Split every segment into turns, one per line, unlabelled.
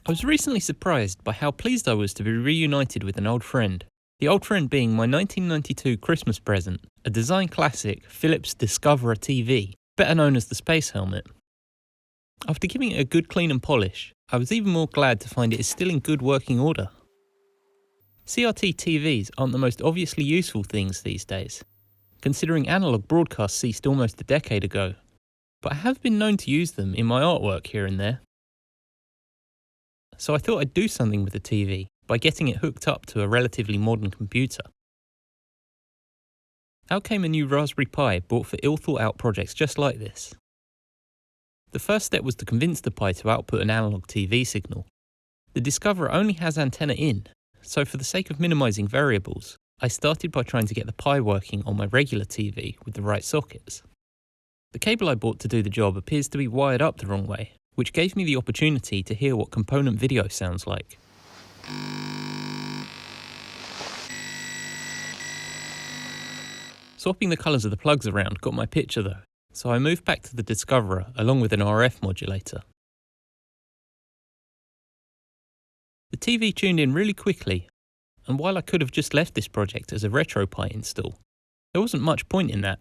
I was recently surprised by how pleased I was to be reunited with an old friend. The old friend being my 1992 Christmas present, a design classic Philips Discoverer TV, better known as the Space Helmet. After giving it a good clean and polish, I was even more glad to find it is still in good working order. CRT TVs aren't the most obviously useful things these days, considering analogue broadcasts ceased almost a decade ago, but I have been known to use them in my artwork here and there. So I thought I'd do something with the TV by getting it hooked up to a relatively modern computer. Out came a new Raspberry Pi bought for ill-thought-out projects just like this. The first step was to convince the Pi to output an analog TV signal. The Discoverer only has antenna in, so for the sake of minimising variables, I started by trying to get the Pi working on my regular TV with the right sockets. The cable I bought to do the job appears to be wired up the wrong way, which gave me the opportunity to hear what component video sounds like. Swapping the colours of the plugs around got my picture though, so I moved back to the Discoverer along with an RF modulator. The TV tuned in really quickly, and while I could have just left this project as a RetroPie install, there wasn't much point in that,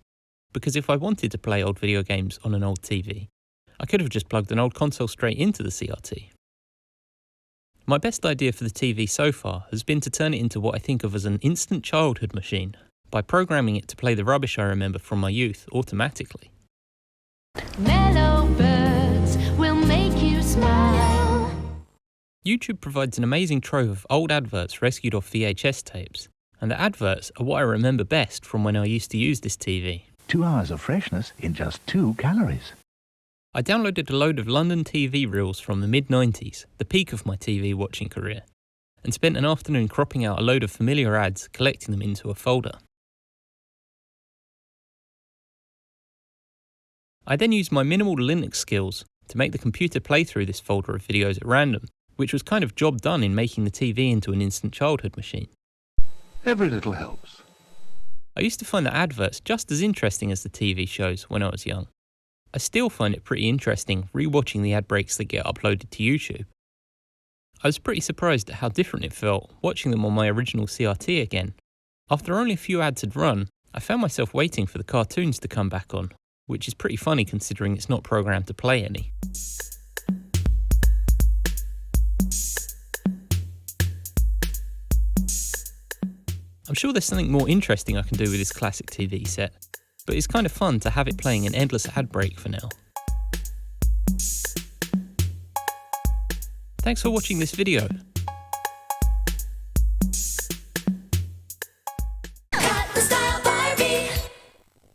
because if I wanted to play old video games on an old TV, I could have just plugged an old console straight into the CRT. My best idea for the TV so far has been to turn it into what I think of as an instant childhood machine, by programming it to play the rubbish I remember from my youth automatically.
Mellow birds will make you smile.
YouTube provides an amazing trove of old adverts rescued off VHS tapes, and the adverts are what I remember best from when I used to use this TV.
2 hours of freshness in just 2 calories.
I downloaded a load of London TV reels from the mid-90s, the peak of my TV watching career, and spent an afternoon cropping out a load of familiar ads, collecting them into a folder. I then used my minimal Linux skills to make the computer play through this folder of videos at random, which was kind of job done in making the TV into an instant childhood machine.
Every little helps.
I used to find the adverts just as interesting as the TV shows when I was young. I still find it pretty interesting rewatching the ad breaks that get uploaded to YouTube. I was pretty surprised at how different it felt watching them on my original CRT again. After only a few ads had run, I found myself waiting for the cartoons to come back on, which is pretty funny considering it's not programmed to play any. I'm sure there's something more interesting I can do with this classic TV set, but it's kind of fun to have it playing an endless ad break for now. Thanks for watching this video.